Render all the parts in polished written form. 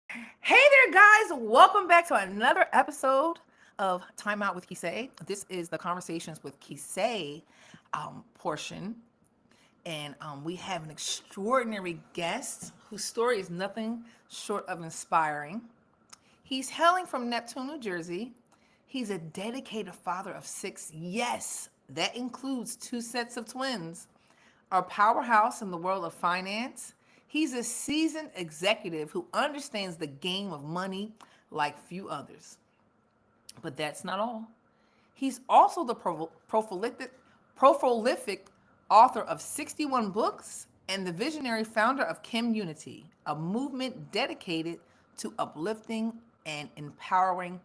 Hey there, guys. Welcome back to another episode of Time Out with Kisei. This is the Conversations with Kisei portion. And we have an extraordinary guest whose story is nothing short of inspiring. He's hailing from Neptune, New Jersey. He's a dedicated father of six. Yes, that includes two sets of twins. A powerhouse in the world of finance. He's a seasoned executive who understands the game of money like few others. But that's not all. He's also the prolific author of 61 books and the visionary founder of Kim Unity, a movement dedicated to uplifting and empowering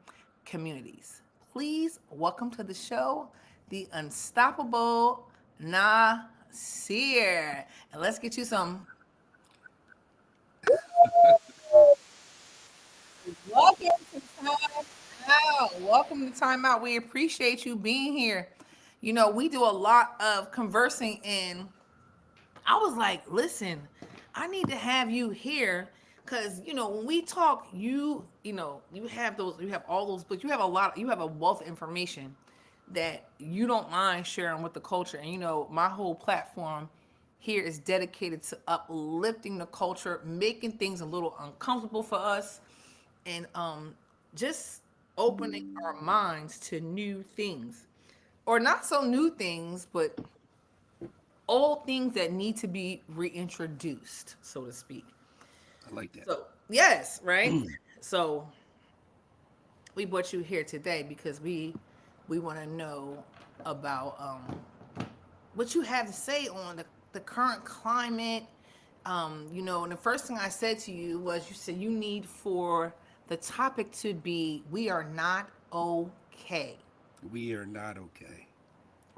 communities. Please welcome to the show the unstoppable Nasir. And let's get you some. Welcome to Time Out. Welcome to Time Out. We appreciate you being here. You know, we do a lot of conversing, and I was like, listen, I need to have you here because, when we talk, you have you have all those books, you have a wealth of information that you don't mind sharing with the culture. And, my whole platform here is dedicated to uplifting the culture, making things a little uncomfortable for us, and just opening our minds to new things, or not so new things, but old things that need to be reintroduced, so to speak. I like that. So yes, right. So we brought you here today because we want to know about what you have to say on the current climate. And the first thing I said to you was, you said you need for the topic to be, we are not okay. We are not okay.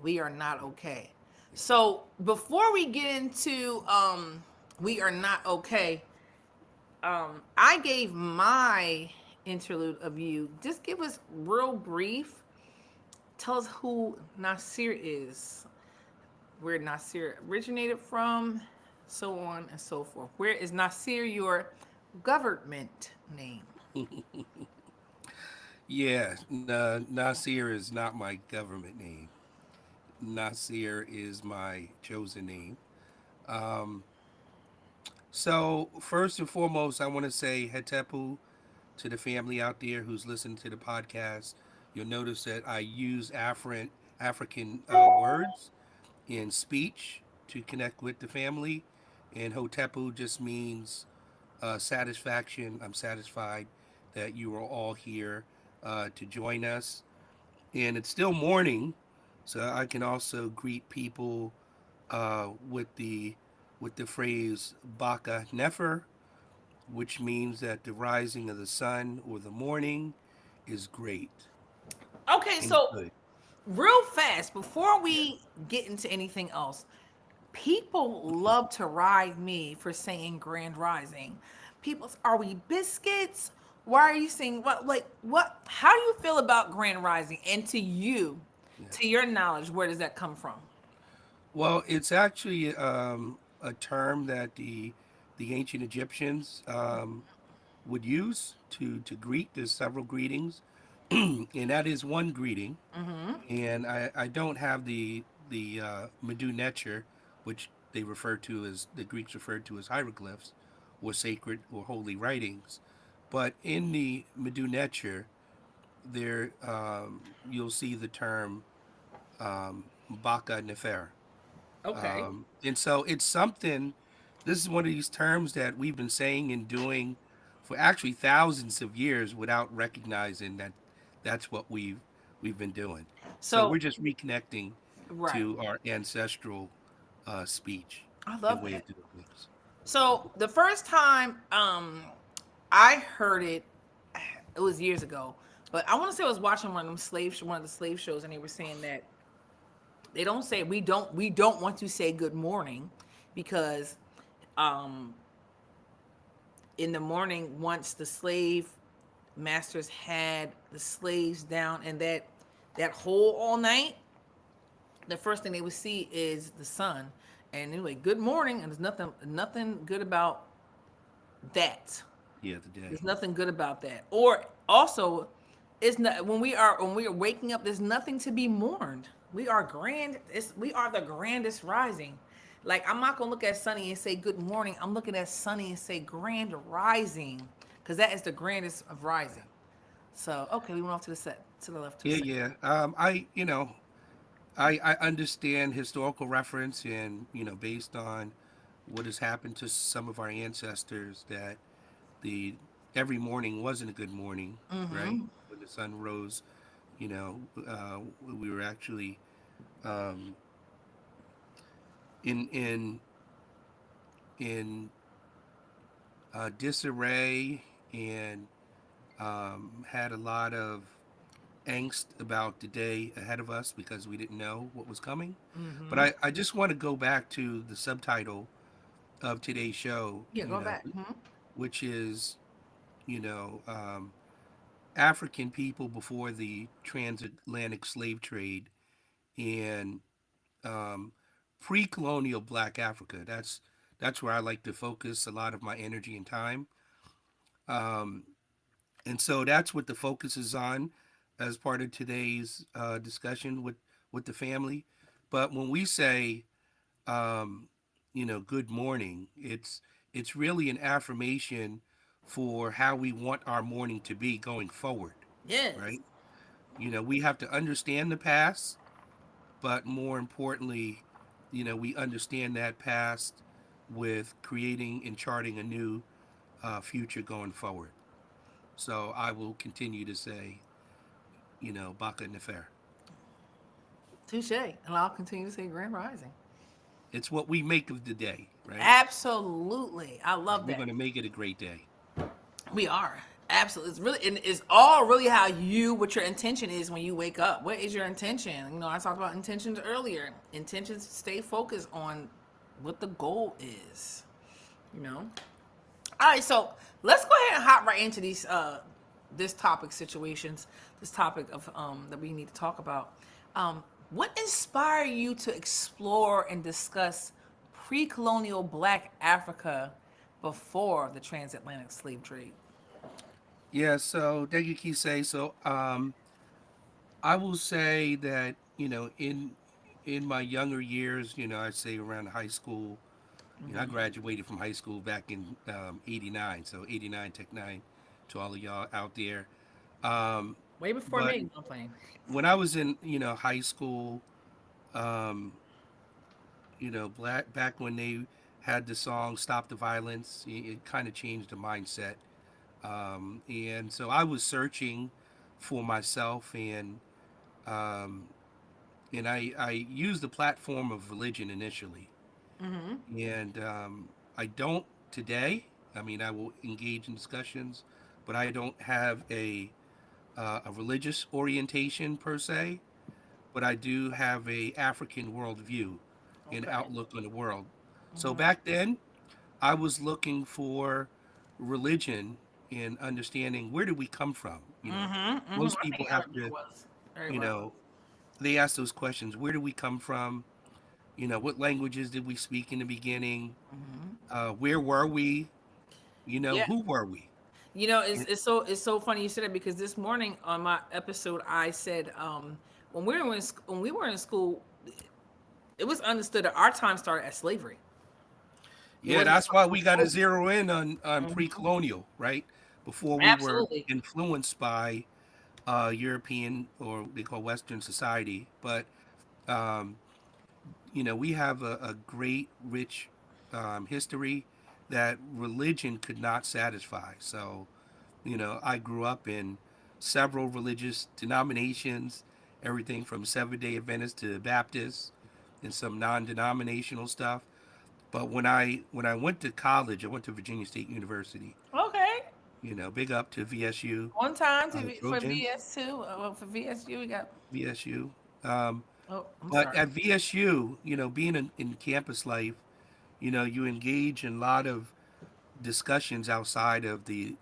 We are not okay. So before we get into we are not okay, I gave my interlude of you. Just give us real brief. Tell us who Nasir is, where Nasir originated from, so on and so forth. Where is Nasir your government name? Yeah, Nasir is not my government name. Nasir is my chosen name. Um, so, first and foremost, I want to say Hetepu to the family out there who's listening to the podcast. You'll notice that I use African words in speech to connect with the family. And Hotepu just means satisfaction. I'm satisfied that you are all here to join us. And it's still morning, so I can also greet people with the phrase Baka Nefer, which means that the rising of the sun or the morning is great Okay, and so good. real fast before Yeah. we get into anything else, people love to ride me for saying Grand Rising. People, are we biscuits? Why are you saying what? Like what? How do you feel about Grand Rising? And to you, Yeah. to your knowledge, where does that come from? Well, it's actually a term that the ancient Egyptians would use to greet. There's several greetings, and that is one greeting. And I don't have the Medu Neter, which they refer to as the Greeks referred to as hieroglyphs, or sacred or holy writings. But in the Medu Neter, there you'll see the term Baka Nefer. Okay. And so it's something, this is one of these terms that we've been saying and doing for actually thousands of years without recognizing that that's what we've been doing. So we're So just reconnecting right, to our ancestral speech I and love way that. of doing things. So the first time I heard it, it was years ago, but I want to say I was watching one of the slave shows, and they were saying that they don't say we don't want to say good morning because um in the morning, once the slave masters had the slaves down and that hole all night, the first thing they would see is the sun. And anyway, good morning, and there's nothing good about that. Yeah, the day. There's nothing good about that. Or also, it's not when we are waking up. There's nothing to be mourned. We are grand. We are the grandest rising. Like I'm not gonna look at Sunny and say good morning. I'm looking at Sunny and say grand rising, because that is the grandest of rising. So okay, we went off to the set to the left to the Yeah, second. yeah. I understand historical reference and, based on what has happened to some of our ancestors, that the every morning wasn't a good morning, right? When the sun rose, we were actually um, in in in disarray and had a lot of angst about the day ahead of us because we didn't know what was coming. But I just want to go back to the subtitle of today's show, Yeah, go back. which is, you know, um, African people before the transatlantic slave trade and um, pre-colonial Black Africa. That's where I like to focus a lot of my energy and time. Um, and so that's what the focus is on as part of today's discussion with the family. But when we say um, good morning, it's really an affirmation for how we want our morning to be going forward, Yes. right? We have to understand the past, but more importantly, we understand that past with creating and charting a new future going forward. So I will continue to say, Baka Nefer. Touche. And I'll continue to say grand rising. It's what we make of the day, right? Absolutely. I love We're that. going to make it a great day. We are. Absolutely. It's really, and it's all really how what your intention is when you wake up. What is your intention? I talked about intentions earlier. Intentions stay focused on what the goal is, you know? All right, so let's go ahead and hop right into this topic situations, this topic of that we need to talk about. What inspired you to explore and discuss pre-colonial Black Africa before the transatlantic slave trade? Yeah, so thank you, Kisei. So I will say that, in my younger years, I'd say around high school, I graduated from high school back in 89, so 89 Tech 9 to all of y'all out there. Um, Way before but me, I'm playing. when I was in, high school, um, back when they had the song "Stop the Violence," it kind of changed the mindset. And so I was searching for myself, um, and I used the platform of religion initially, and I don't today. I mean, I will engage in discussions, but I don't have a religious orientation per se. But I do have a African worldview and Okay. outlook on the world. So back then, I was looking for religion and understanding where did we come from. Most I people think have everybody to, was. you Everybody was. know, they ask those questions. Where do we come from? What languages did we speak in the beginning? Where were we? Yeah. Who were we? And- It's so funny you said it, because this morning on my episode I said, when we were in school, it was understood that our time started as slavery. It yeah, wasn't that's why something we got to before. zero in on pre-colonial, right? Before we were Absolutely. influenced by European or they call Western society. But um, we have a great, rich history that religion could not satisfy. So, I grew up in several religious denominations, everything from Seventh Day Adventist to Baptist, and some non-denominational stuff. But when I went to college, I went to Virginia State University. Okay. Big up to VSU, One time for Trojans, VS2, for VSU we got. VSU. Um, Oh, I'm but sorry. at VSU, being in campus life, you engage in a lot of discussions outside of the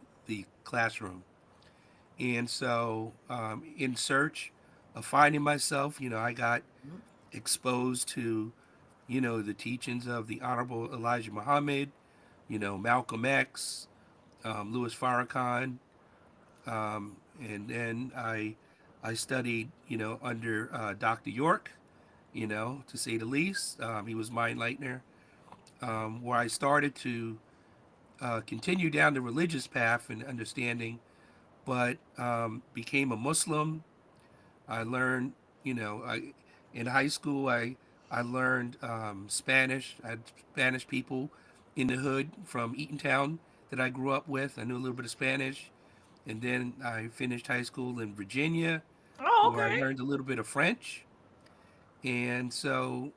classroom. And so, in search of finding myself, I got exposed to, the teachings of the Honorable Elijah Muhammad, Malcolm X, Louis Farrakhan, and then I studied, under Dr. York, to say the least. He was my enlightener, where I started to continue down the religious path and understanding, but became a Muslim. I learned, in high school, I learned Spanish. I had Spanish people in the hood from Eatontown that I grew up with. I knew a little bit of Spanish. And then I finished high school in Virginia, Oh, where I okay. learned a little bit of French. And so,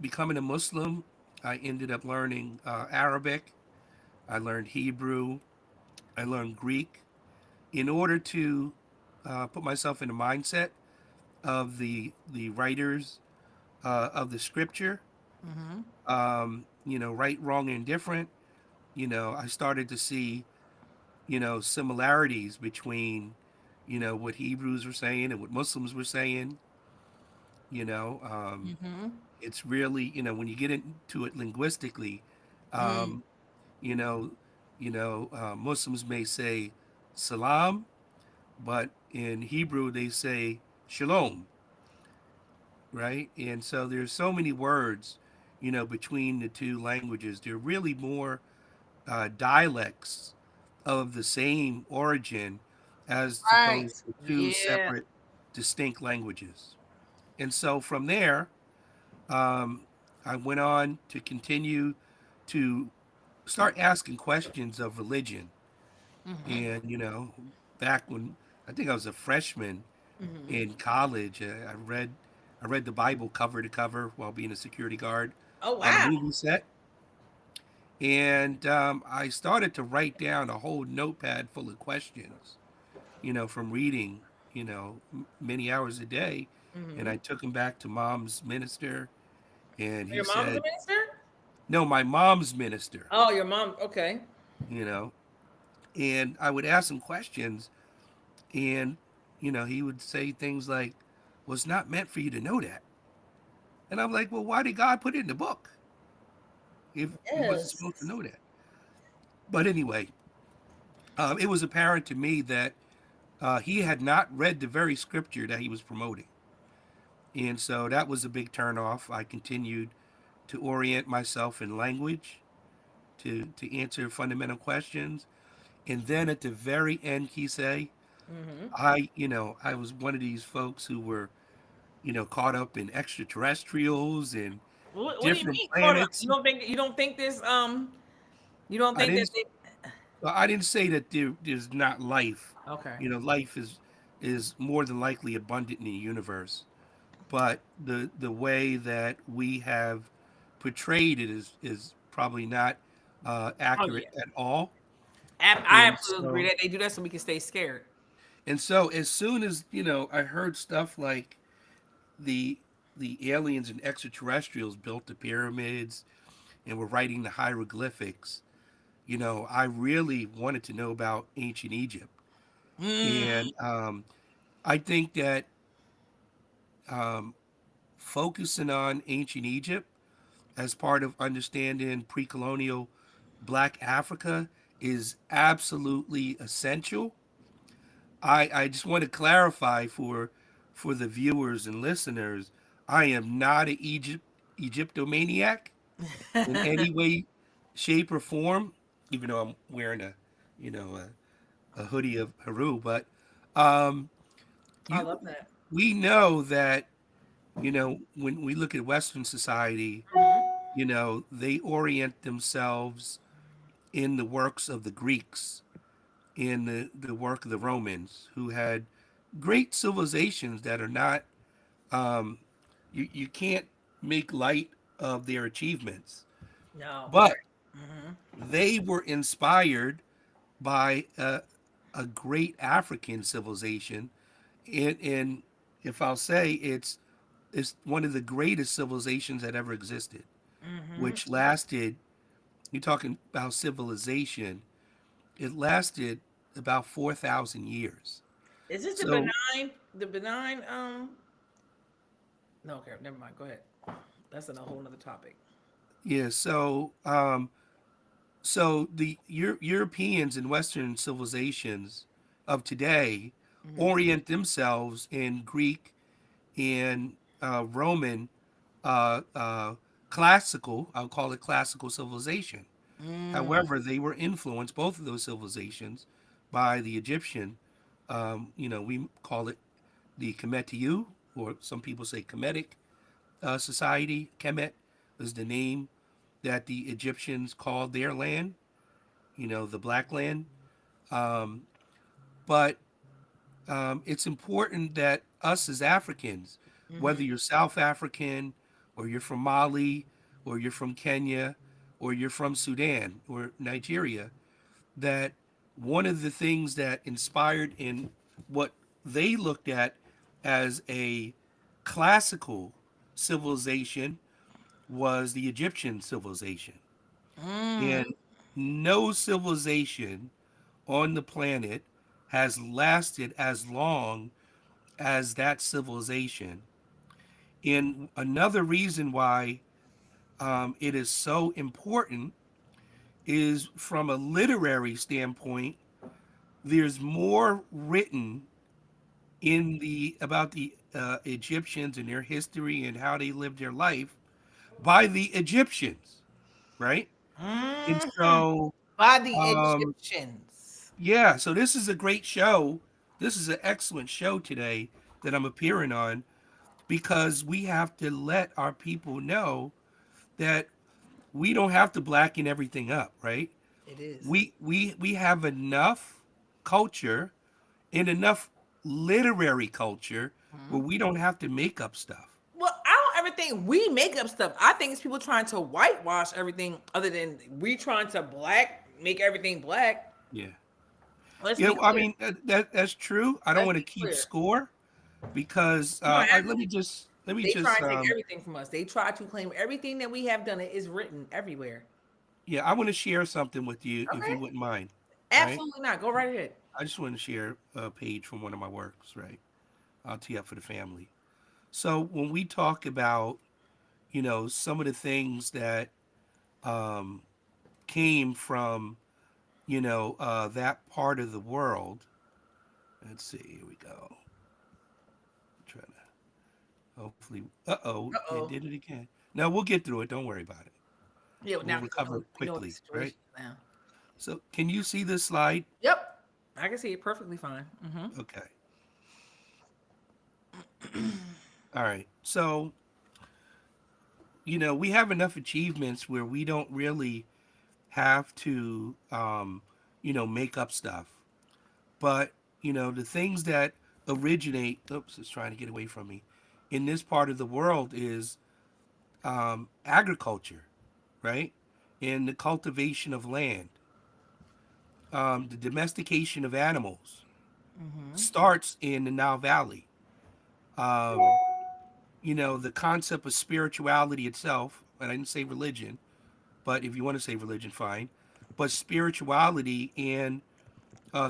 becoming a Muslim, I ended up learning Arabic. I learned Hebrew. I learned Greek in order to put myself in the mindset of the writers of the scripture. Mm-hmm. Right, wrong, and indifferent. I started to see similarities between what Hebrews were saying and what Muslims were saying. You know, um, Mm-hmm. it's really when you get into it linguistically, Mm. um, you know, Muslims may say salam, but in Hebrew they say shalom, right? And so there's so many words, between the two languages. They're really more dialects of the same origin as Right. opposed to two Yeah. separate, distinct languages. And so from there, um, I went on to continue to start asking questions of religion. Mm-hmm. And, back when I think I was a freshman Mm-hmm. in college, I read the Bible cover to cover while being a security guard Oh, on a wow. movie set. And I started to write down a whole notepad full of questions, from reading, many hours a day. And Mm-hmm. I took them back to mom's minister, and he Your mom's a said, minister? no, my mom's minister, Oh, your mom. Okay. you know, and I would ask him questions, and, he would say things like, well, it's not meant for you to know that. And I'm like, well, why did God put it in the book if he wasn't supposed to Yes. know that? But anyway, it was apparent to me that he had not read the very scripture that he was promoting. And so that was a big turnoff. I continued to orient myself in language to answer fundamental questions. And then at the very end, he say, Mm-hmm. I was one of these folks who were, caught up in extraterrestrials and What do you different mean caught up? planets. You don't think this you don't I think that didn't, they I didn't say that there's not life. Okay. Life is more than likely abundant in the universe. But the way that we have portrayed it is probably not Oh accurate yeah. at all. I And absolutely agree so that they do that so we can stay scared. as soon as I heard stuff like the the aliens and extraterrestrials built the pyramids and were writing the hieroglyphics, I really wanted to know about ancient Egypt. Mm. And I think that um, focusing on ancient Egypt as part of understanding pre-colonial Black Africa is absolutely essential. I just want to clarify for the viewers and listeners, I am not an Egyptomaniac in any way, shape, or form, even though I'm wearing a hoodie of Haru. But um, I you love that. we know that when we look at Western society, Mhm. they orient themselves in the works of the Greeks, in the work of the Romans, who had great civilizations that are not, um, you can't make light of their achievements. No, you're But right. Hmm. they were inspired by a great African civilization. And if I'll say it's one of the greatest civilizations that ever existed, Hmm. which lasted, you're talking about civilization, it lasted about 4,000 years. Is this the So, benign? The benign? No, okay, never mind. Go ahead. That's a whole nother topic. yeah, so So the Europeans and Western civilizations of today Mm-hmm. orient themselves in Greek and Roman uh, uh, classical, I'll call it classical civilization. Mm. However, they were influenced, both of those civilizations, by the Egyptian. We call it the Kemetiu, or some people say Kemetic society. Kemet is the name that the Egyptians called their land, the Black Land. Um, but it's important that us as Africans, Mm-hmm. whether you're South African or you're from Mali or you're from Kenya or you're from Sudan or Nigeria, that one of the things that inspired in what they looked at as a classical civilization was the Egyptian civilization. Mm. And no civilization on the planet has lasted as long as that civilization. And another reason why it is so important is from a literary standpoint, there's more written in the about the Egyptians and their history and how they lived their life by the Egyptians, right? And Mm. so, By the um, Egyptians. yeah, so this is a great show. This is an excellent show today that I'm appearing on because we have to let our people know that we don't have to blacken everything up, right? It is. We have enough culture and enough literary culture where Mhm. we don't have to make up stuff. Well, I don't ever think we make up stuff. I think it's people trying to whitewash everything other than we trying to make everything black. Yeah. Let's Yeah, be well, I clear. mean that's true. I don't Let's want to be keep clear. score because You don't have let to. me just They try and take everything from us. They try to claim everything that we have done. It is written everywhere. yeah, I want to share something with you if you Okay. wouldn't mind, right? Absolutely not. Go right ahead. I just want to share a page from one of my works, right? I'll tee up for the family. So when we talk about, some of the things that um, came from, that part of the world. Let's see. Here we go. Try to hopefully. Uh-oh, Uh it oh. did it again. No, we'll get through it. Don't worry about it. Yeah. Well, We'll now recover we know what the quickly, right? situation is now. So can you see this slide? Yep. I can see it perfectly fine. Okay. All right. So, we have enough achievements where we don't really have to, make up stuff. But, the things that originate, oops, it's trying to get away from me, in this part of the world is agriculture, right? And the cultivation of land, the domestication of animals starts in the Nile Valley. Um, the concept of spirituality itself, and I didn't say religion, but if you want to say religion, fine. But spirituality and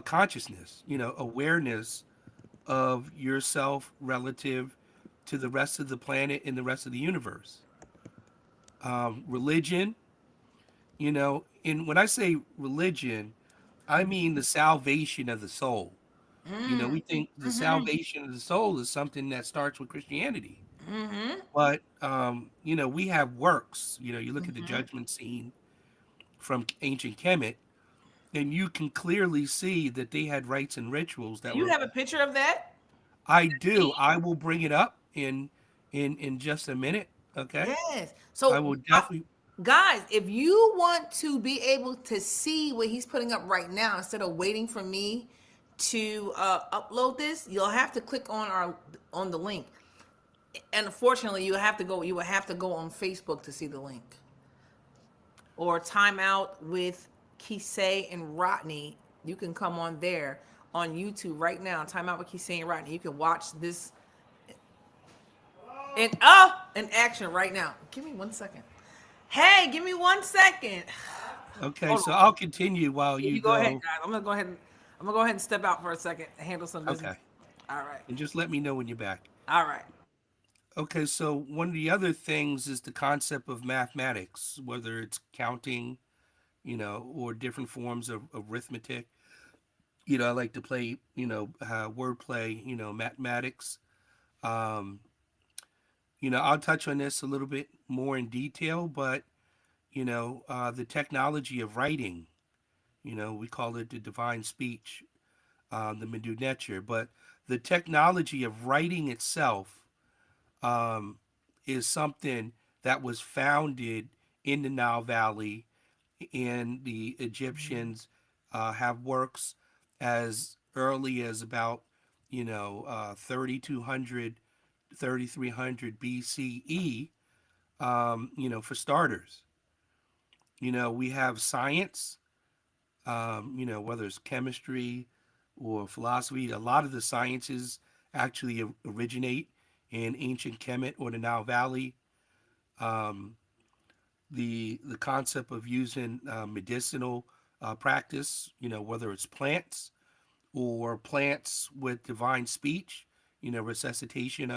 consciousness, awareness of yourself relative to the rest of the planet and the rest of the universe. Religion, and when I say religion, I mean the salvation of the soul. We think the Mm-hmm. salvation of the soul is something that starts with Christianity. Mm-hmm. But we have works. You look at the Mm-hmm. judgment scene from ancient Kemet, and you can clearly see that they had rites and rituals Do that you were. have a picture of that? I do. Scene? I will bring it up in just a minute. Okay. Yes. I So, will definitely. guys, if you want to be able to see what he's putting up right now, instead of waiting for me to upload this, you'll have to click on the link. And unfortunately, you will have to go on Facebook to see the link, or Timeout with Kisei and Rodney. You can come on there on YouTube right now. Timeout with Kisei and Rodney. You can watch this in action right now. Give me 1 second. Hey, give me 1 second. Okay. Hold So on. I'll continue while You you go ahead, go. guys. I'm gonna go ahead and step out for a second and handle some business. Okay. All right. And just let me know when you're back. All right. Okay. So one of the other things is the concept of mathematics, whether it's counting, or different forms of arithmetic. I like to play, wordplay, mathematics. Um, I'll touch on this a little bit more in detail, but, the technology of writing, we call it the divine speech, the Medu Neter, but the technology of writing itself um, is something that was founded in the Nile Valley, and the Egyptians have works as early as about 3200, BCE. For starters, we have science. Whether it's chemistry or philosophy, a lot of the sciences actually originate in ancient Kemet or the Nile Valley. Um, the concept of using medicinal practice, whether it's plants or plants with divine speech, resuscitation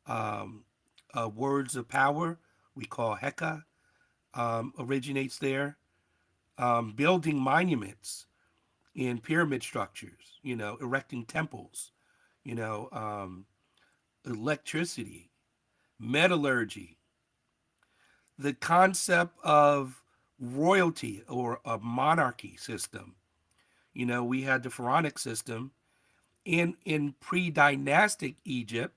um, words of power, we call Heka, originates there. Building monuments in pyramid structures, erecting temples, you know, um, electricity, metallurgy, the concept of royalty or a monarchy system. We had the pharaonic system in pre-dynastic Egypt.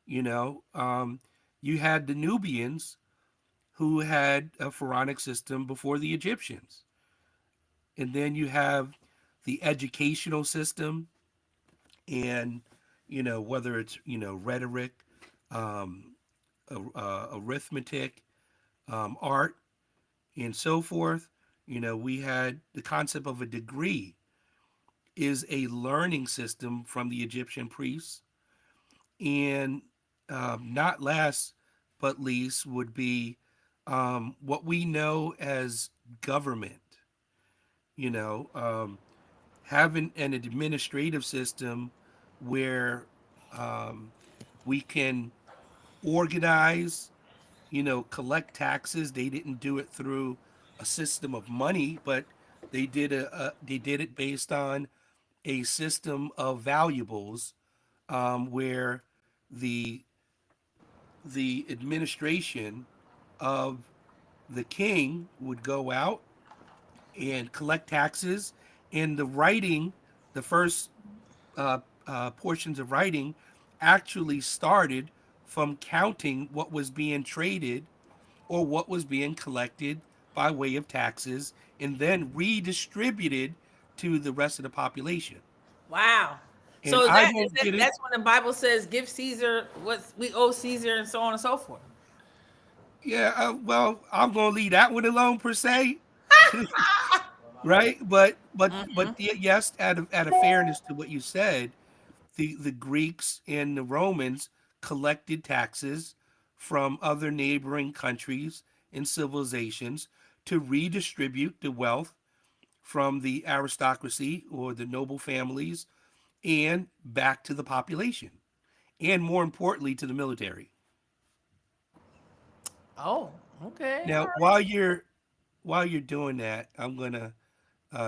You know, um, you had the Nubians who had a pharaonic system before the Egyptians, and then you have the educational system, and whether it's rhetoric, um, arithmetic, art, and so forth. We had the concept of a degree is a learning system from the Egyptian priests. And not last but least would be what we know as government, you know, um, having an administrative system where um, we can organize, collect taxes. They didn't do it through a system of money, but they did it based on a system of valuables, where the the administration of the king would go out and collect taxes, and the writing, the first portions of writing, actually started from counting what was being traded or what was being collected by way of taxes, and then redistributed to the rest of the population. Wow. And So I that is don't get it. that's when the Bible says, "Give Caesar what we owe Caesar," and so on and so forth. Yeah, well, I'm gonna leave that one alone per se, right? But yes, out of fairness to what you said, the Greeks and the Romans collected taxes from other neighboring countries and civilizations to redistribute the wealth from the aristocracy or the noble families and back to the population, and more importantly to the military. Oh, okay. All Now, right. while you're doing that, I'm gonna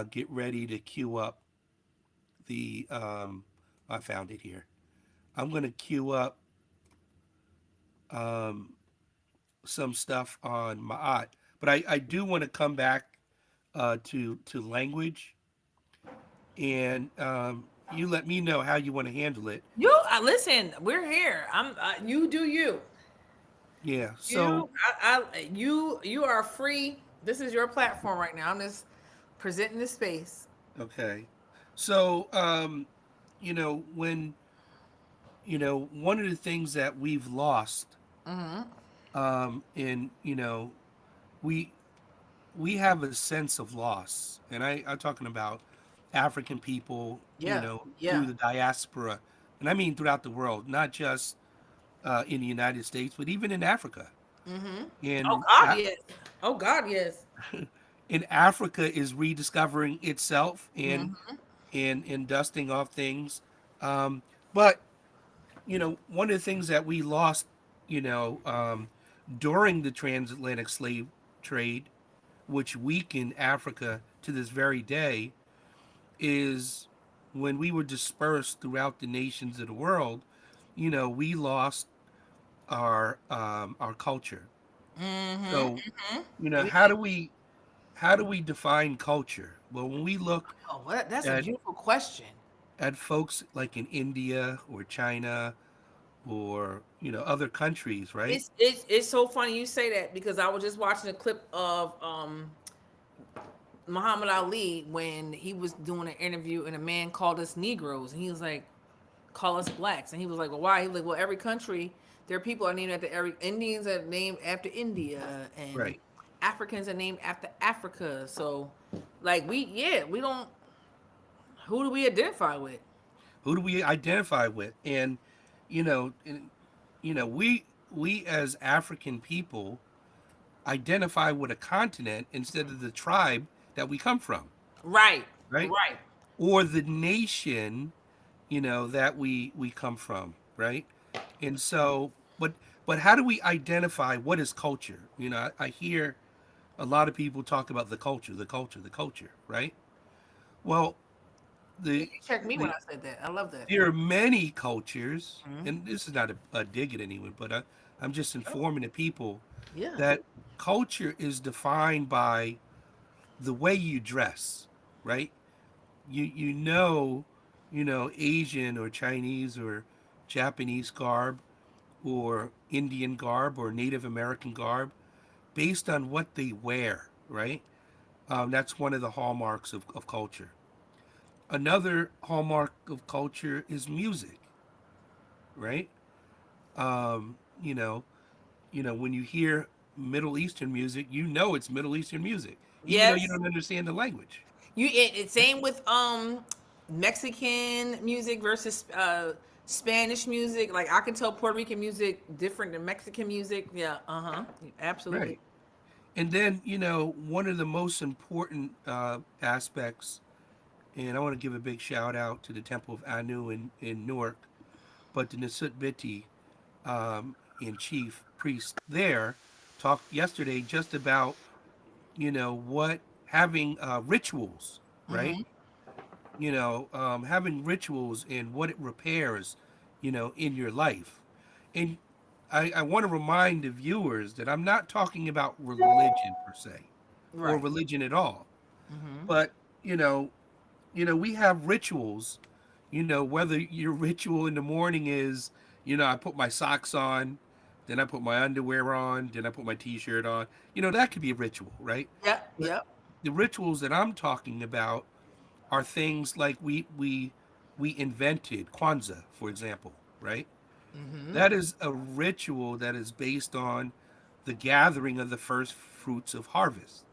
get ready to queue up the. I found it here. I'm gonna queue up um, some stuff on Ma'at, but I do want to come back to language, and you let me know how you want to handle it. You listen. We're here. You do you. Yeah. So You are free. This is your platform right now. I'm just presenting the space. okay. So when one of the things that we've lost, in we we have a sense of loss, and I'm talking about African people, Yeah. through Yeah. the diaspora, and I mean throughout the world, not just in the United States, but even in Africa. Oh And God, yes. Oh God, yes. in Africa is rediscovering itself and dusting off things. But one of the things that we lost, you know, um, during the transatlantic slave trade which weakened Africa to this very day, is when we were dispersed throughout the nations of the world, we lost our culture. Mm-hmm. So, Mm-hmm. how do we define culture? Well, when we look Oh, what? That's a at beautiful question. folks like in India or China or other countries, right? It's so funny you say that because I was just watching a clip of Muhammad Ali when he was doing an interview and a man called us Negroes and he was like, call us blacks. And he was like, well, why? He was like, well, every country, their people are named after every Indians are named after India and Right. Africans are named after Africa. So like we don't who do we identify with? Who do we identify with? And you know, and, we as African people identify with a continent instead of the tribe that we come from, Right. right? Right. Or the nation, that we come from, right? And so, but how do we identify what is culture? I hear a lot of people talk about the culture, the culture, right? Well, Yeah, the you checked me when the I said that. I love that. there are many cultures, Mhm. and this is not a dig at anyone, but I'm just Oh, informing the people yeah. that culture is defined by the way you dress, right? Asian or Chinese or Japanese garb or Indian garb or Native American garb based on what they wear, right? That's one of the hallmarks of culture. Another hallmark of culture is music, right? Um, you know, when you hear Middle Eastern music, it's Middle Eastern music, even though you Yes. don't understand the language. It's same with Mexican music versus Spanish music. Like I can tell Puerto Rican music different than Mexican music. Yeah, uh-huh. Absolutely. Right. And then, one of the most important aspects, and I want to give a big shout out to the Temple of Anu in Newark, but the Nasut Biti and chief priest there talked yesterday just about, what having rituals, right? Mm-hmm. Having rituals and what it repairs, in your life. And I want to remind the viewers that I'm not talking about religion per se or Right. religion at all. Mm-hmm. But, you know, we have rituals, whether your ritual in the morning is, I put my socks on, then I put my underwear on, then I put my t-shirt on. That could be a ritual, right? Yep. But Yep. the rituals that I'm talking about are things like we invented Kwanzaa, for example, right? Mm-hmm. That is a ritual that is based on the gathering of the first fruits of harvest,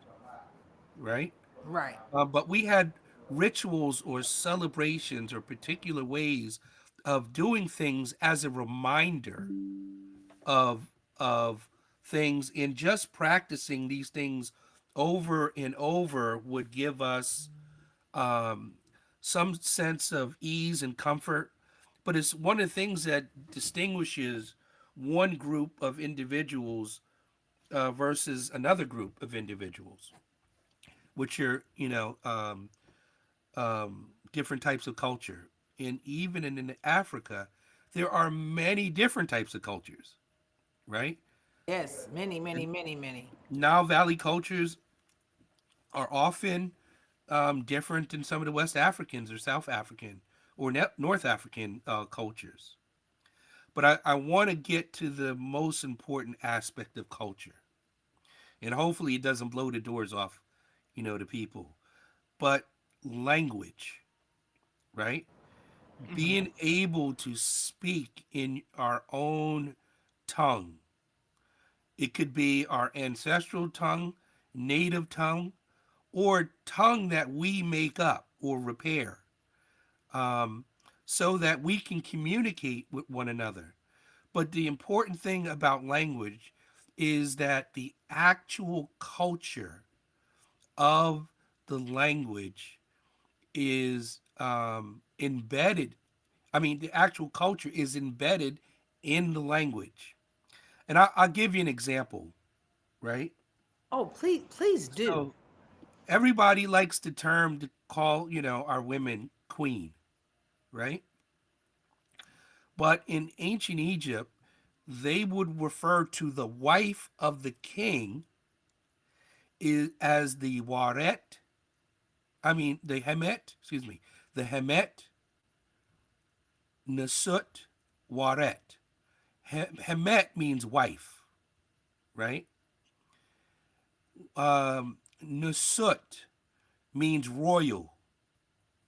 right? Right. But we had rituals or celebrations or particular ways of doing things as a reminder of things, and just practicing these things over and over would give us um, some sense of ease and comfort. But it's one of the things that distinguishes one group of individuals versus another group of individuals, which are, different types of culture. And even in Africa, there are many different types of cultures, right? Yes. Many, many, And many, many. Nile Valley cultures are often different than some of the West Africans or South African or North African cultures. But I want to get to the most important aspect of culture. And hopefully it doesn't blow the doors off, the people. But language, right? Mm-hmm. Being able to speak in our own tongue. It could be our ancestral tongue, native tongue, or tongue that we make up or repair, um, so that we can communicate with one another. But the important thing about language is that the actual culture of the language is embedded. I mean, the actual culture is embedded in the language. And I'll give you an example, right? Oh, please do. So everybody likes the term to call, our women queen, right? But in ancient Egypt, they would refer to the wife of the king as the waret. I mean, the hemet, excuse me, the hemet nasut waret. Hemet means wife, right? Nasut means royal,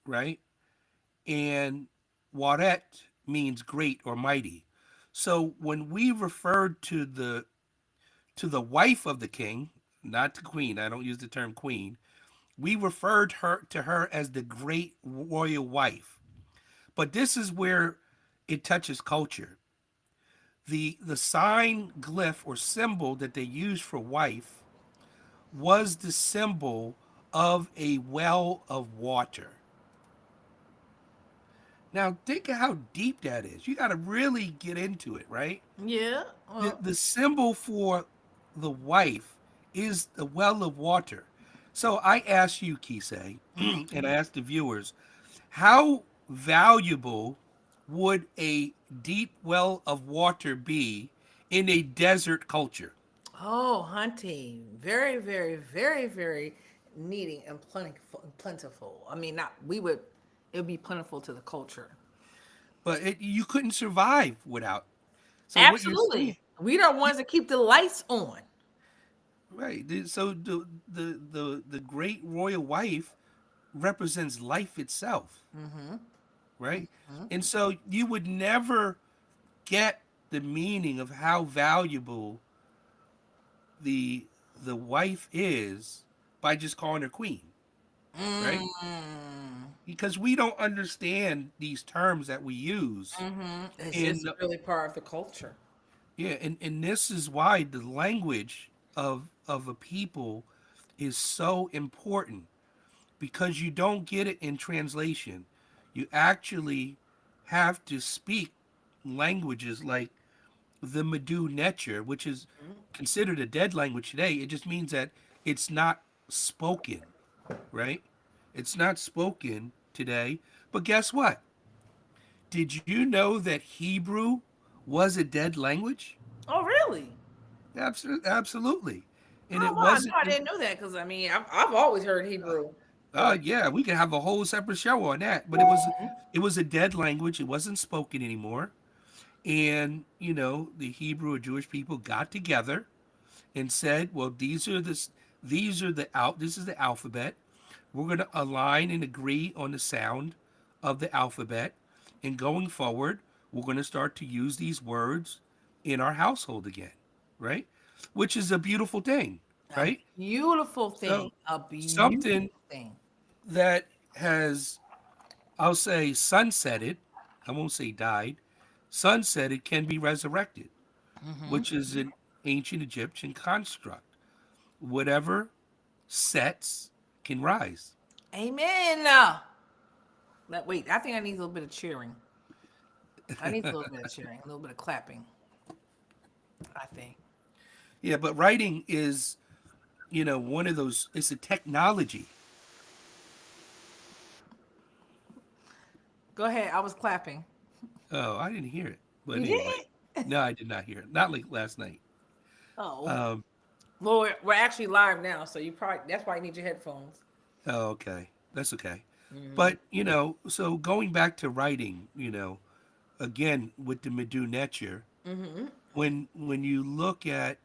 right? And waret means great or mighty. So when we referred to the wife of the king, not the queen, I don't use the term queen, we referred her to her as the great royal wife. But this is where it touches culture. The sign glyph or symbol that they used for wife was the symbol of a well of water. Now think of how deep that is. You got to really get into it, right? Yeah. The symbol for the wife is the well of water. So I asked you, Kisei, and I asked the viewers, how valuable would a deep well of water be in a desert culture? Oh, hunting. Very, very, very, very needing and plentiful. I mean, not we would it would be plentiful to the culture. But you couldn't survive without. So what you're saying, Absolutely. We are ones that keep the lights on. right? So the great royal wife represents life itself, right? And so you would never get the meaning of how valuable the the wife is by just calling her queen, right? Because we don't understand these terms that we use. It's And really part of the culture. yeah, and this is why the language of a people is so important, because you don't get it in translation. You actually have to speak languages like the Medu Necher, which is considered a dead language today. It just means that it's not spoken, right? It's not spoken today. But guess what? Did you know that Hebrew was a dead language? Oh, really? Absolutely, absolutely. And Oh, it wow. No, wasn't. I didn't know that because I mean, I've always heard Hebrew. But Yeah, we could have a whole separate show on that. But it was a dead language. It wasn't spoken anymore. And the Hebrew or Jewish people got together and said, "Well, these are the out. This is the alphabet. We're going to align and agree on the sound of the alphabet, and going forward, we're going to start to use these words in our household again, right? Which is a beautiful thing, a right? beautiful thing. So A beautiful something thing. that has, I'll say, sunsetted. I won't say died. Sunsetted can be resurrected, which is an ancient Egyptian construct. Whatever sets can rise. Amen. Wait, I think I need a little bit of cheering. I need a little bit of cheering, a little bit of clapping. I think. Yeah, but writing is, one of those, it's a technology. Go ahead. I was clapping. Oh, I didn't hear it. But You anyway, did? no, I did not hear it. Not like last night. Oh. Um, Well, we're actually live now, so you probably that's why you need your headphones. oh, okay. That's okay. But, so going back to writing, again, with the Medu Neter, when you look at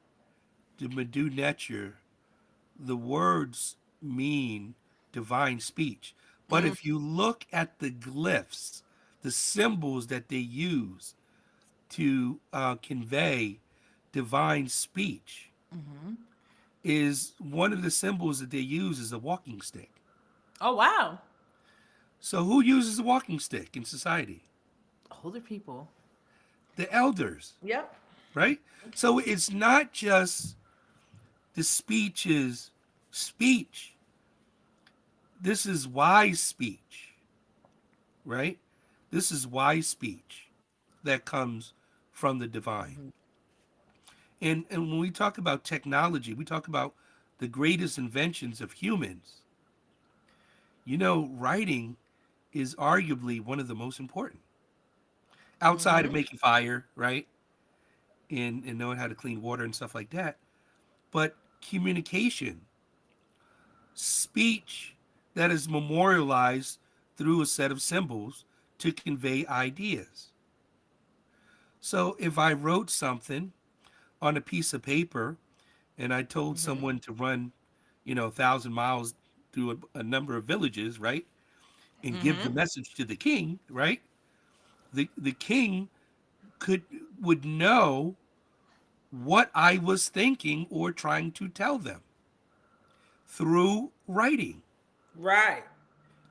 the Medu Neter, the words mean divine speech. But if you look at the glyphs, the symbols that they use to convey divine speech, is one of the symbols that they use is a walking stick. Oh wow. So who uses a walking stick in society? Older people. The elders, Yep. right? So it's not just the speech is speech. This is wise speech, right? This is wise speech that comes from the divine. And when we talk about technology, we talk about the greatest inventions of humans, you know, writing is arguably one of the most important outside of Mm-hmm. making fire, right? And knowing how to clean water and stuff like that. But communication, speech that is memorialized through a set of symbols to convey ideas. So if I wrote something on a piece of paper and I told Mm-hmm. someone to run, you know, 1,000 miles through a number of villages, right, and give the Mm-hmm. message to the king, right, the king could would know what I was thinking or trying to tell them through writing. Right.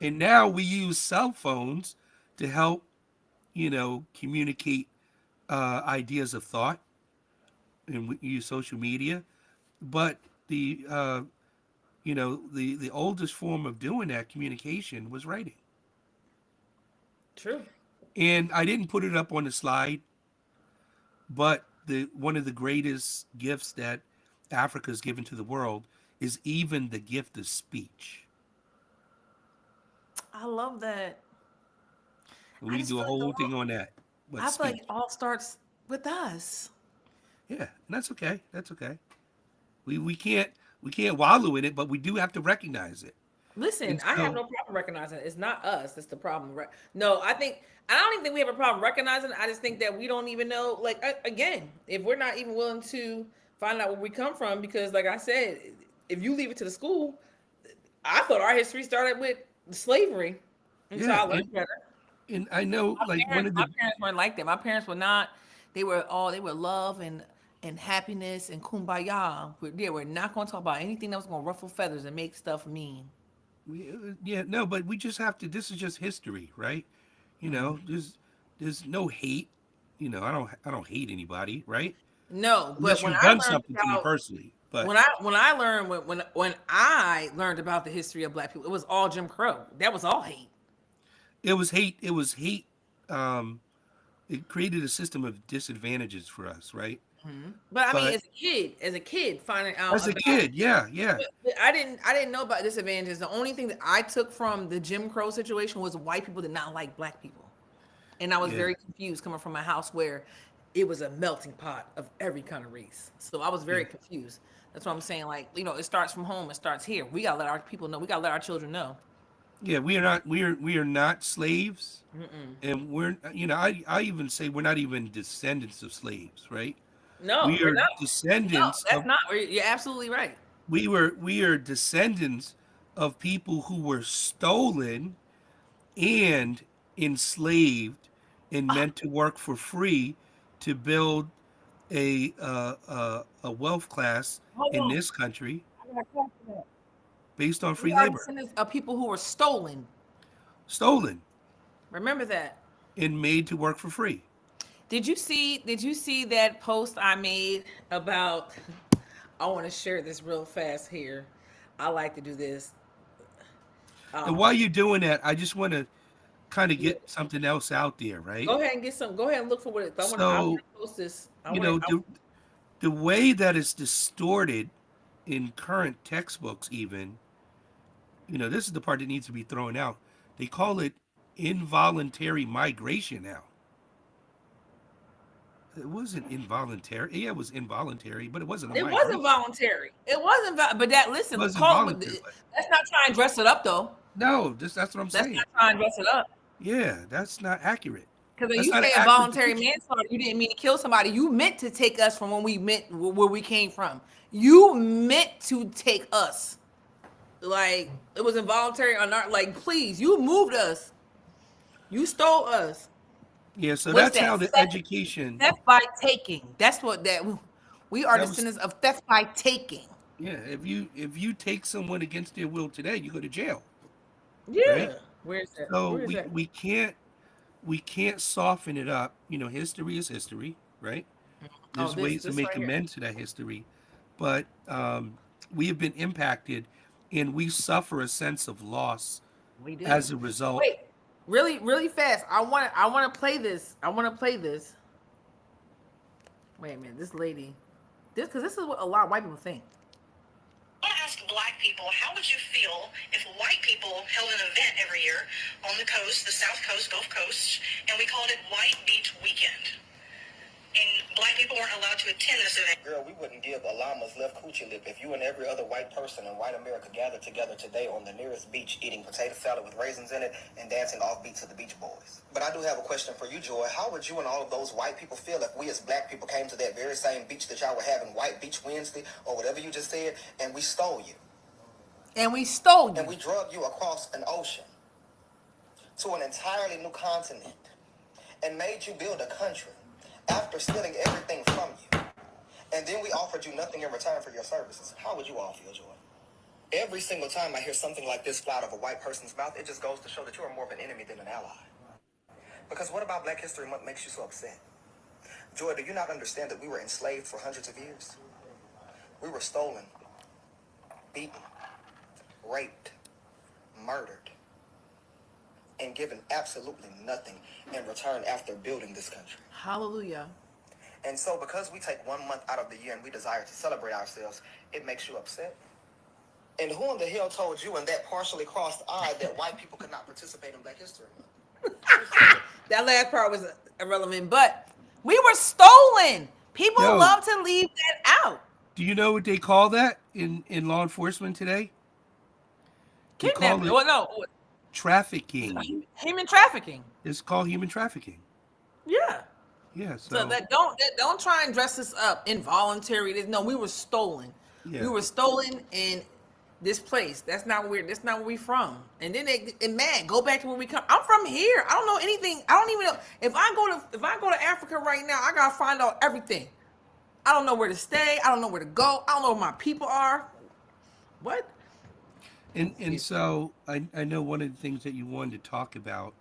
And now we use cell phones to help, you know, communicate ideas of thought, and we use social media. But the you know, the oldest form of doing that communication was writing. True. And I didn't put it up on the slide, but the one of the greatest gifts that Africa has given to the world is even the gift of speech. I love that. And I we can just do a feel like whole thing on that. But I feel like speech. it all starts with us. Yeah, and that's okay. That's okay. We can't wallow in it, but we do have to recognize it. Listen, And I have so no problem recognizing it. It's not us that's the problem. No, I don't even think we have a problem recognizing it. I just think that we don't even know. Like again, if we're not even willing to find out where we come from, because like I said, if you leave it to the school, I thought our history started with slavery until yeah, I learned better. and I know like one of My the parents weren't like that. My parents were not. They were love and happiness and kumbaya. They were not going to talk about anything that was going to ruffle feathers and make stuff mean. yeah, no, but we just have to, this is just history, right? You know, there's no hate. You know, I don't hate anybody, right? No, but Unless when you've I done learned something to me about personally. But when I learned when I learned about the history of black people, it was all Jim Crow. That was all hate. it was hate. Um, it created a system of disadvantages for us, right? But I mean, But as a kid, finding out as a about kid, yeah, yeah, but I didn't know about disadvantages. The only thing that I took from the Jim Crow situation was white people did not like black people, and I was yeah, very confused coming from a house where it was a melting pot of every kind of race. So I was yeah, very confused. That's what I'm saying. Like, you know, it starts from home. It starts here. We gotta let our people know. We gotta let our children know. yeah. We are not slaves, and we're, you know, I even say we're not even descendants of slaves, right? No, We we're are not. No, descendants that's of not. You're absolutely right. we are descendants of people who were stolen and enslaved and Ah, meant to work for free to build a wealth class hold in on. this country I gotta clap for that. based on We free are labor, descendants of people who were stolen. stolen Remember that. and made to work for free. Did you see that post I made about I want to share this real fast here. I like to do this. And Um while you're doing that, I just want to kind of yeah. get something else out there, right? Go ahead and get some go ahead and look for what it I want So, to post this. you know, the way that it's distorted in current textbooks, even, you know, this is the part that needs to be thrown out. They call it involuntary migration now. It wasn't involuntary. Yeah, it was involuntary, but it wasn't a it wasn't migration. voluntary. It wasn't but that It listen, wasn't call it voluntary, but let's not try and dress it up though. no, that's what I'm Let's saying. not try and dress it up. Yeah, that's not accurate. Because when That's you not an say accurate involuntary depiction. manslaughter, you didn't mean to kill somebody. You meant to take us from when we meant where we came from. You meant to take us. Like it was involuntary on our like, please, you moved us. You stole us. Yeah, so What's that's that? how the education. Theft by taking. That's what that we are That was descendants of theft by taking. yeah. If you take someone against their will today, you go to jail, right? Yeah. Where's that? So Where is we that? we can't we can't soften it up. You know, history is history, right? Oh, There's ways to this make right here. amends to that history, but we have been impacted, and we suffer a sense of loss We do. as a result. Wait, really fast. I want to play this. I want to play this. Wait a minute, this lady. This because this is what a lot of white people think. people, how would you feel if white people held an event every year on the coast, the South Coast, Gulf Coast, and we called it White Beach Weekend? And black people weren't allowed to attend this event. Girl, we wouldn't give a llama's left coochie lip if you and every other white person in white America gathered together today on the nearest beach eating potato salad with raisins in it and dancing offbeat to the Beach Boys. But I do have a question for you, Joy. How would you and all of those white people feel if we as black people came to that very same beach that y'all were having White Beach Wednesday or whatever you just said, and we stole you? And we stole you. And we drug you across an ocean to an entirely new continent and made you build a country after stealing everything from you. And then we offered you nothing in return for your services. How would you all feel, Joy? Every single time I hear something like this fly out of a white person's mouth, it just goes to show that you are more of an enemy than an ally. Because what about Black History Month makes you so upset? Joy, do you not understand that we were enslaved for hundreds of years? We were stolen, beaten, raped, murdered, and given absolutely nothing in return after building this country. Hallelujah. And so because we take 1 month out of the year and we desire to celebrate ourselves, it makes you upset? And who in the hell told you in that partially crossed eye that white people could not participate in Black History Month? That last part was irrelevant, but we were stolen. People Yo. love to leave that out. Do you know what they call that in law enforcement today? They call Kidnapping. it Well, no, trafficking. human trafficking. It's called human trafficking. Yeah. Yeah. So that don't try and dress us up involuntary. No, we were stolen. Yeah. We were stolen in this place. That's not where we from. And then they mad. Go back to where we come. I'm from here. I don't know anything. I don't even know if I go to Africa right now. I gotta find out everything. I don't know where to stay. I don't know where to go. I don't know where my people are. What? And so I know one of the things that you wanted to talk about,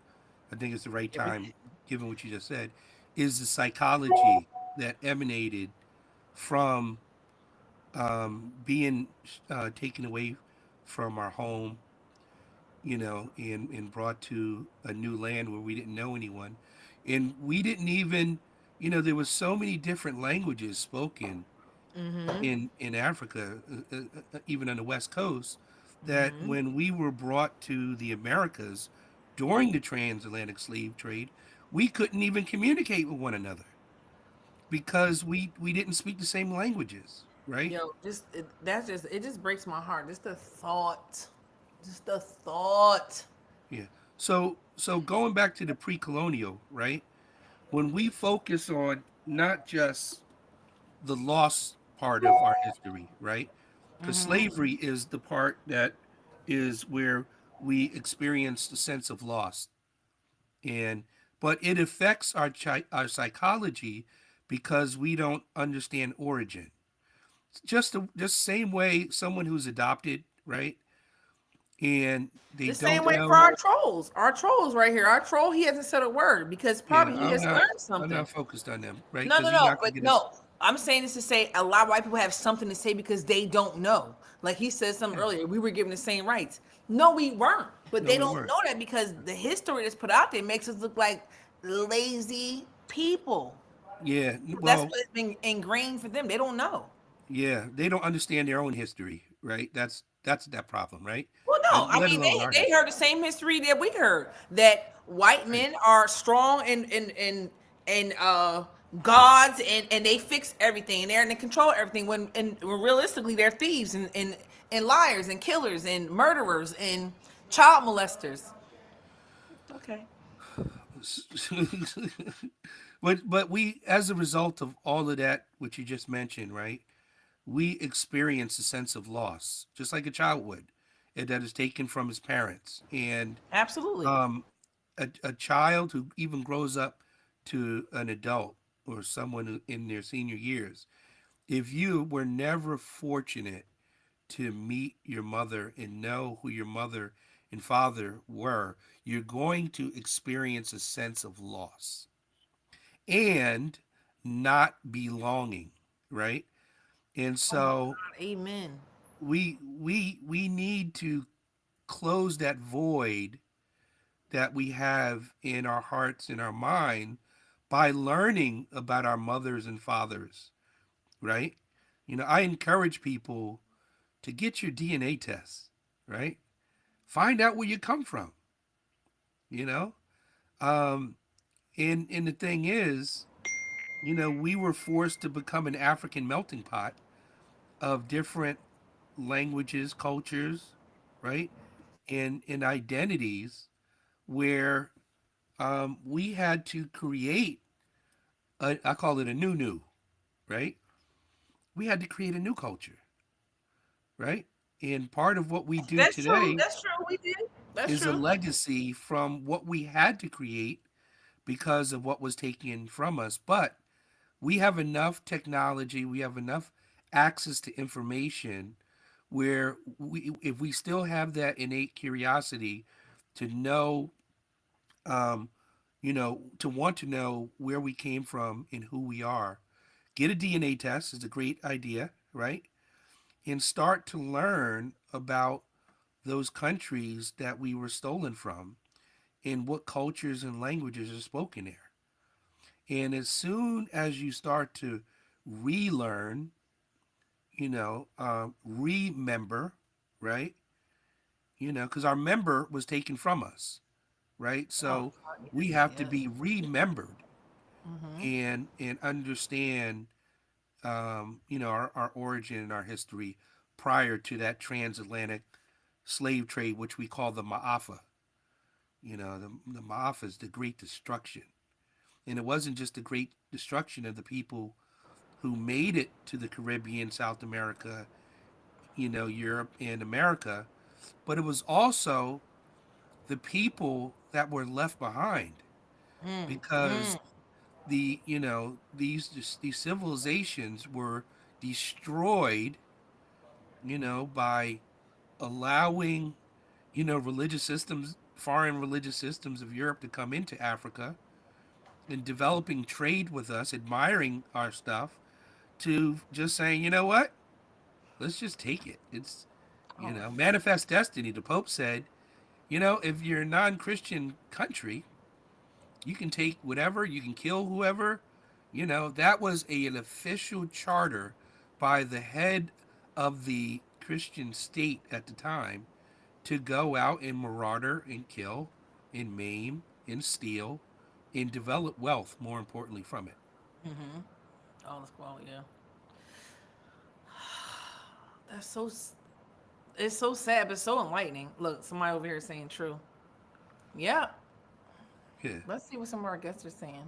I think it's the right time, given what you just said, is the psychology that emanated from being taken away from our home, and brought to a new land where we didn't know anyone. And we didn't even, there was so many different languages spoken in Africa, even on the West Coast, that when we were brought to the Americas during the transatlantic slave trade, we couldn't even communicate with one another because we didn't speak the same languages, right? Yo, it just breaks my heart. Just the thought. Yeah. So going back to the pre-colonial, right? When we focus on not just the lost part of our history, right? Because slavery is the part that is where we experience the sense of loss, but it affects our psychology because we don't understand origin. Just same way someone who's adopted, right? And they The don't same way know. for our trolls. Our trolls right here. Our troll, he hasn't said a word because probably he has learned I'm something. not focused on them, right? No, 'Cause no, you're no. not gonna But get no, I'm saying this to say a lot of white people have something to say because they don't know. Like he said something earlier, we were given the same rights. No, we weren't. But No, they we don't weren't. know that because the history that's put out there makes us look like lazy people. Yeah. That's Well, what's been ingrained for them. They don't know. yeah. They don't understand their own history, right? That's that problem, right? Well, no, I Let mean alone our they history. heard the same history that we heard that white Right. men are strong and gods and they fix everything and they're in control of everything when realistically they're thieves and liars and killers and murderers and child molesters. Okay. But we, as a result of all of that, which you just mentioned, right? We experience a sense of loss, just like a child would, that is taken from his parents. And Absolutely. um, a child who even grows up to an adult or someone in their senior years, if you were never fortunate to meet your mother and know who your mother and father were, you're going to experience a sense of loss and not belonging, right? And Oh my so God. Amen. we need to close that void that we have in our hearts and our mind by learning about our mothers and fathers, right? I encourage people to get your DNA test, right? Find out where you come from, you know? Um, and the thing is, we were forced to become an African melting pot of different languages, cultures, right? And identities where we had to create I call it a new, right? We had to create a new culture, right? And part of what we do That's true. today That's true. We did. That's is a true. legacy from what we had to create because of what was taken from us. But we have enough technology, we have enough access to information where if we still have that innate curiosity to know, um, to want to know where we came from and who we are, get a DNA test is a great idea, right? And start to learn about those countries that we were stolen from and what cultures and languages are spoken there. And as soon as you start to relearn, remember, right? Because our member was taken from us, right? Oh, So God, we yes, have to yes. be remembered Mm-hmm. and understand, our origin and our history prior to that transatlantic slave trade, which we call the Ma'afa. The Ma'afa is the Great Destruction. And it wasn't just the great destruction of the people who made it to the Caribbean, South America, Europe and America, but it was also the people that were left behind Mm, because mm. these civilizations were destroyed, by allowing, religious systems, foreign religious systems of Europe to come into Africa and developing trade with us, admiring our stuff, to just saying, you know what? Let's just take it. It's, Oh, manifest destiny. The Pope said, if you're a non Christian country, you can take whatever, you can kill whoever. That was an official charter by the head of the Christian state at the time to go out and marauder and kill and maim and steal and develop wealth, more importantly, from it. mm-hmm. Oh, that's well, yeah. That's so. It's so sad, but so enlightening. Look, somebody over here saying true. Yeah. Yeah. Let's see what some of our guests are saying.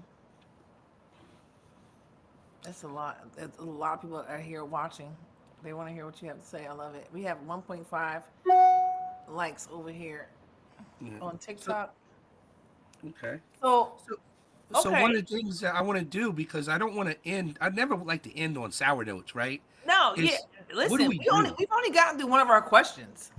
That's a lot. That's a lot of people are here watching. They want to hear what you have to say. I love it. We have 1.5 likes over here Yeah. on So TikTok. okay. So, So so okay. one of the things that I want to do, because I don't want to end, I never like to end on sour notes, right? No, yeah. Is what do Listen, we do? we've only gotten through one of our questions.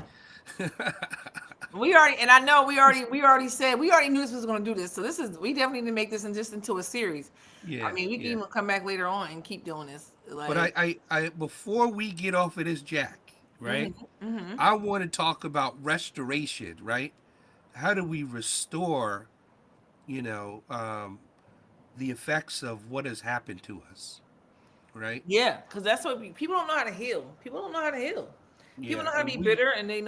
We already, and I know we already said we already knew this was going to do this. So this is we definitely need to make this in just into a series. I Yeah, mean, we can yeah. even come back later on and keep doing this. But Like, before we get off of this jack, right? mm-hmm. I want to talk about restoration, right? How do we restore, you know, um, the effects of what has happened to us, right? Yeah, because that's what people don't know how to heal. People don't know how to heal. People Yeah, know how to and be we, bitter, and they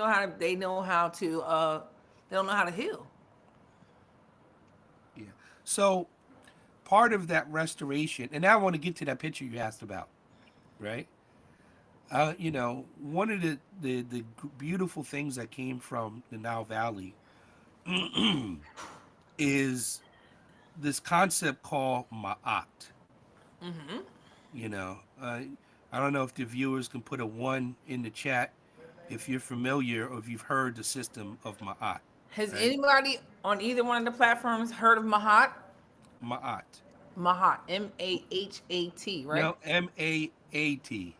don't know how to heal. yeah. So part of that restoration, and now I want to get to that picture you asked about, right? One of the beautiful things that came from the Nile Valley is this concept called Ma'at. Mm-hmm. You know, I don't know if the viewers can put a one in the chat if you're familiar or if you've heard the system of Ma'at, Has right? anybody on either one of the platforms heard of Mahat? Ma'at. Mahat, Mahat, right? No, Maat. Maat.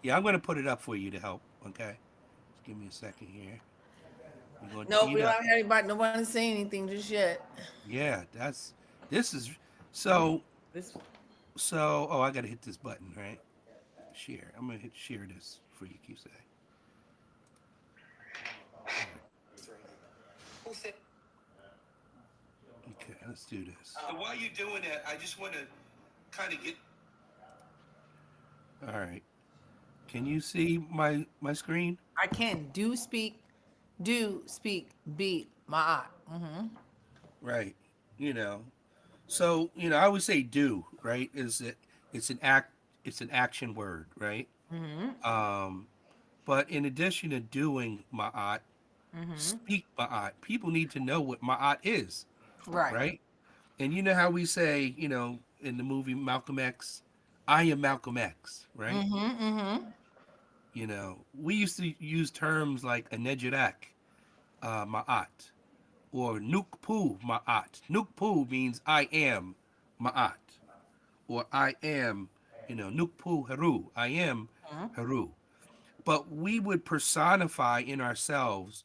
Yeah, I'm going to put it up for you to help. Okay, just give me a second here. We're going to No, tee we it don't up. have anybody. Nobody's saying anything just yet. Yeah, this is so This. so. Oh, I got to hit this button, right? Share. I'm going to hit share this for you, keep saying. Who said? Okay, let's do this. So while you're doing that, I just want to kind of get. All right. Can you see my screen? I can do speak, be my. Right. You know. So, I would say do, right? Is it it's an act it's an action word, right? Um but in addition to doing ma'at, speak ma'at. People need to know what ma'at is, Right. right? And you know how we say, in the movie Malcolm X, I am Malcolm X, right? We used to use terms like Anejedak, Ma'at, or Nukpu Ma'at. Nukpu means I am Ma'at, or I am, Nukpu Heru, I am Heru. But we would personify in ourselves,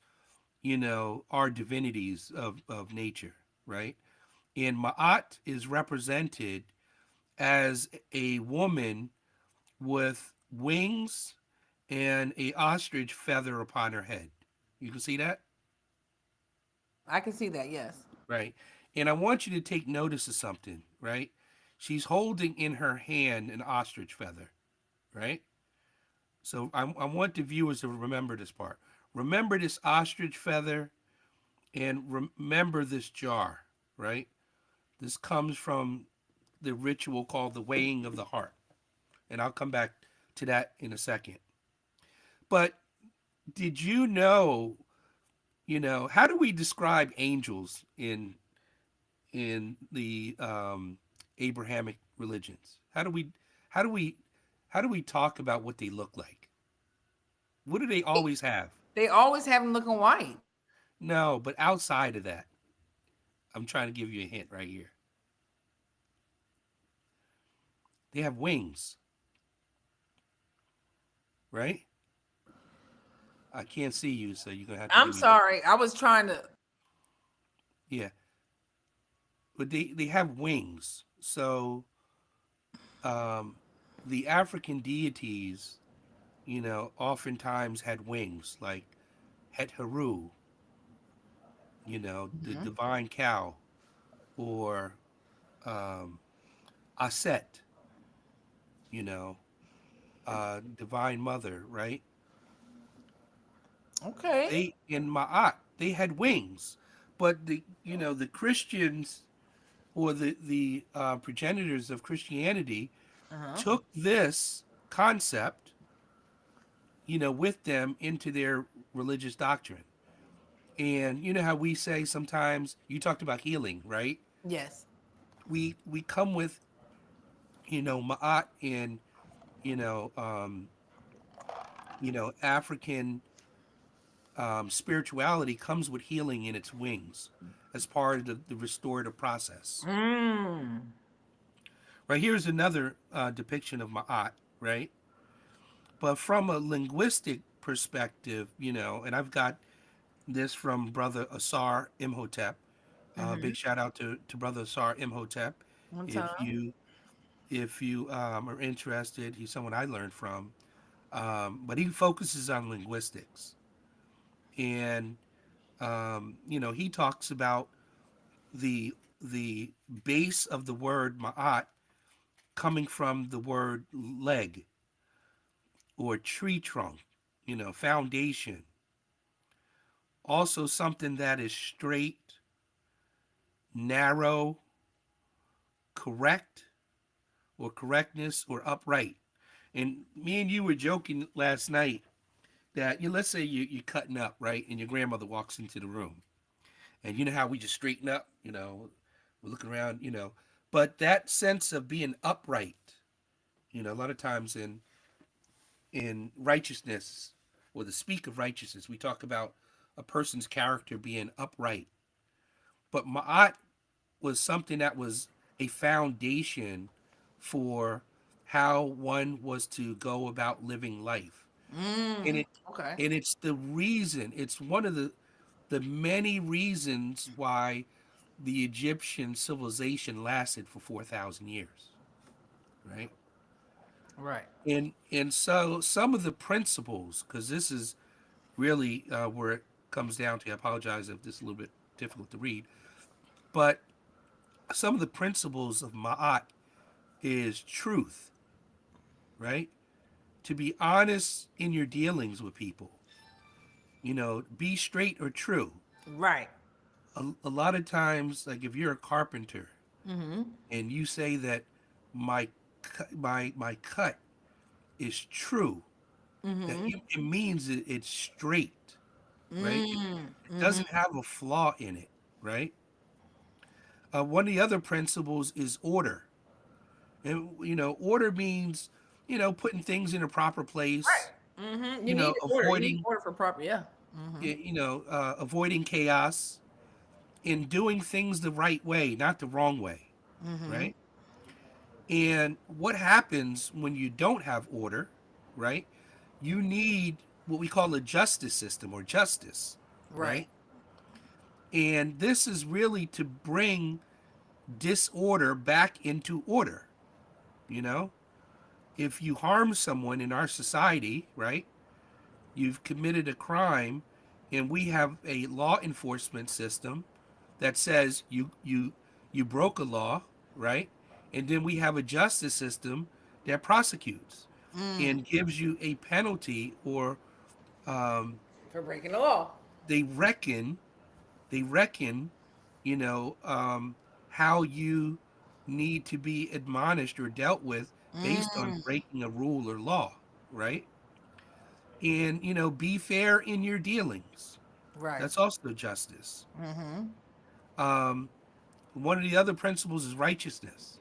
our divinities of nature, right? And Ma'at is represented as a woman with wings and a ostrich feather upon her head. You can see that? I can see that. Yes. Right. And I want you to take notice of something, right? She's holding in her hand an ostrich feather, right? So I want the viewers to remember this part. Remember this ostrich feather and remember this jar, right? This comes from the ritual called the weighing of the heart. And I'll come back to that in a second. But did how do we describe angels in the Abrahamic religions? How do we how do we talk about what they look like? What do they always have? They always have them looking white. No, but outside of that, I'm trying to give you a hint right here. They have wings, right? I can't see you, so you're gonna have to I'm give me. sorry. I was trying to. Yeah, but they have wings. So um, the African deities, oftentimes had wings, like Het Heru, the divine cow, or um, Aset, you know, divine mother, right? Okay. They in Ma'at, they had wings, but the Christians or the progenitors of Christianity took this concept, with them into their religious doctrine. And you know how we say sometimes you talked about healing, right? Yes. We come with Ma'at and you know um, African spirituality comes with healing in its wings as part of the restorative process. Mm. Right, here's another depiction of Ma'at, right? But from a linguistic perspective, and I've got this from Brother Asar Imhotep. Big shout out to Brother Asar Imhotep. One If time. you are interested, he's someone I learned from. But he focuses on linguistics, and he talks about the the base of the word ma'at coming from the word leg or tree trunk, foundation. Also, something that is straight, narrow, correct, or correctness, or upright. And me and you were joking last night that let's say you're cutting up, right, and your grandmother walks into the room, and you know how we just straighten up, we're looking around, but that sense of being upright, a lot of times in righteousness or the speak of righteousness, we talk about a person's character being upright. But ma'at was something that was a foundation for how one was to go about living life. And it Okay. and it's the reason, it's one of the many reasons why the Egyptian civilization lasted for 4,000 years, right? Right. And so some of the principles, because this is really where it comes down to. I apologize if this is a little bit difficult to read, but some of the principles of Ma'at is truth, right? to be honest in your dealings with people. Be straight or true. Right. A lot of times, like if you're a carpenter Mm-hmm. and you say that my my cut is true, Mm-hmm. it means it's straight, right? It Mm-hmm. doesn't have a flaw in it, right? One of the other principles is order. And order means putting things in a proper place. Right. Mm-hmm. You need to order. You need to Avoiding order for proper. Yeah. Mm-hmm. avoiding chaos and doing things the right way, not the wrong way, Mm-hmm. right? And what happens when you don't have order, right? You need what we call a justice system or justice, Right. right? And this is really to bring disorder back into order, you know? If you harm someone in our society, right? You've committed a crime, and we have a law enforcement system that says you broke a law, right? And then we have a justice system that prosecutes Mm. and gives you a penalty, or um, For breaking the law. they reckon they reckon you know how you need to be admonished or dealt with based on Mm. breaking a rule or law, right? And be fair in your dealings. Right. That's also justice. Mm-hmm. um, One of the other principles is righteousness.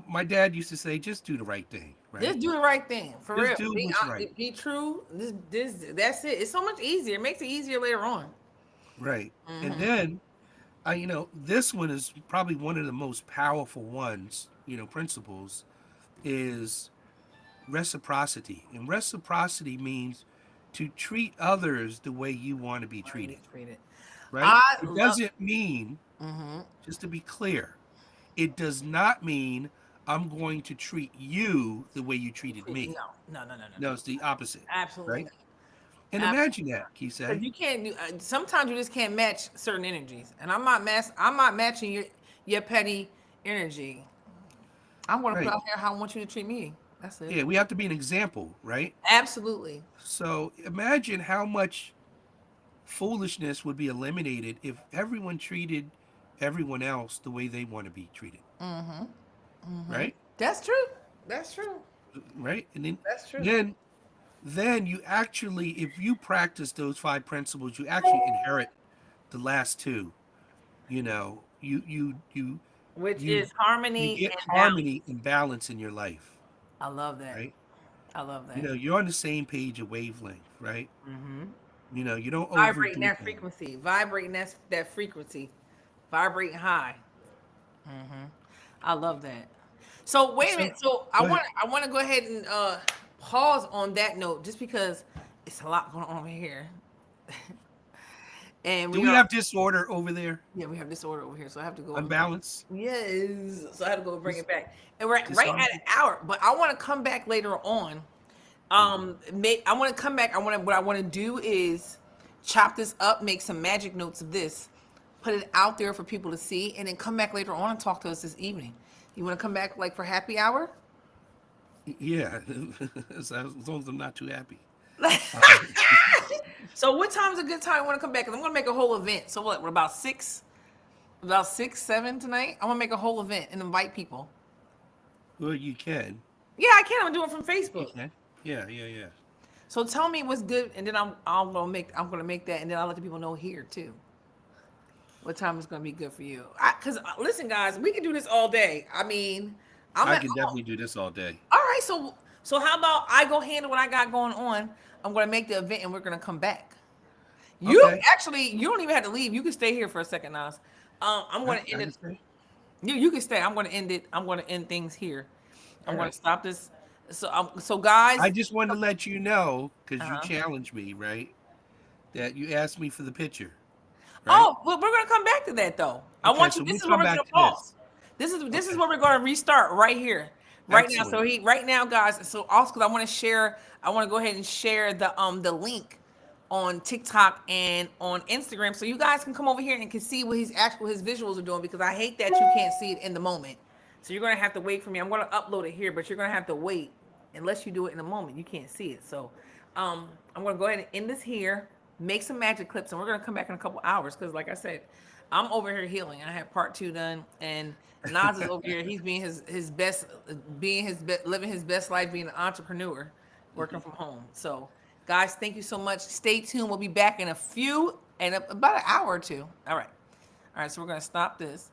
My dad used to say, just do the right thing, right? Just do the right thing for Just real. do Be what's right. be true. That's it. It's so much easier. It makes it easier later on. Right. And Mm-hmm. then this one is probably one of the most powerful ones, principles, is reciprocity. And reciprocity means to treat others the way you want to be treated, Treat it. right? I It love. doesn't mean, Mm-hmm. just to be clear, it does not mean I'm going to treat you the way you treated me. No. No, it's the opposite, Absolutely right? not. And Absolutely imagine not. that, Because Kisei. you can't do. Sometimes you just can't match certain energies, and I'm not matching your petty energy. I'm going to put Right. out there how I want you to treat me. That's it. Yeah, we have to be an example, right? Absolutely. So imagine how much foolishness would be eliminated if everyone treated everyone else the way they want to be treated, Mm-hmm. Mm-hmm. right? That's true. That's true. Right? And then That's true. then then you actually, if you practice those five principles, you actually inherit the last two. You Which you is you harmony get and balance. harmony and balance in your life, I love that. right? I love that. You're on the same page of wavelength, right? Mm-hmm. You don't Vibrating overdo that things. frequency. Vibrating that frequency. Vibrating high. Mm-hmm. I love that. So wait a So minute. So go ahead. I want to go ahead and pause on that note, just because it's a lot going on over here, and Do we we are have disorder over there? yeah, we have disorder over here, so I have to go. Unbalance? Yes, so I had to go bring Dis- it back, and we're right at an Disharmony? hour. But I want to come back later on. I want to come back. What I want to do is chop this up, make some magic notes of this, put it out there for people to see, and then come back later on and talk to us this evening. You want to come back like for happy hour? Yeah, as long as I'm not too happy. Um, So what time is a good time? I want to come back? 'Cause I'm going to make a whole event. So what? We're about six, 7 tonight. I want to make a whole event and invite people. well, you can. Yeah, I can. I'm doing it from You Facebook. can. Yeah. So tell me what's good, and then I'm gonna make that, and then I'll let the people know here too. What time is gonna be good for you? Cause listen, guys, we can do this all day. I mean, I'm I at can definitely do this all day. all right. So how about I go handle what I got going on? I'm gonna make the event, and we're gonna come back. You Okay. actually, you don't even have to leave. You can stay here for a second, Nas. I'm I, gonna I end can it. say. You can stay. I'm gonna end it. I'm gonna end things here. All I'm gonna right. stop this. So guys. I just wanted to let you know, because you Uh-huh. challenged me, right? That you asked me for the picture, right? Oh, well, we're gonna come back to that though. I Okay, want you. so This we'll is where come we're back gonna to pause. this. This is Okay. where we're gonna restart right here, right now. Excellent. Right now, guys. So also, because I want to share, I want to go ahead and share the link on TikTok and on Instagram, so you guys can come over here and can see what his visuals are doing. Because I hate that you can't see it in the moment. So you're gonna have to wait for me. I'm gonna upload it here, but you're gonna have to wait unless you do it in a moment, you can't see it. So I'm gonna go ahead and end this here, make some magic clips, and we're gonna come back in a couple hours because, like I said, I'm over here healing. I had part 2 done, and Nas is over here. He's being his best, living his best life, being an entrepreneur, working from home. So, guys, thank you so much. Stay tuned. We'll be back in about an hour or two. All right. So we're gonna stop this.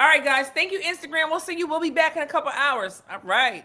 All right, guys. Thank you, Instagram. We'll see you. We'll be back in a couple hours. All right.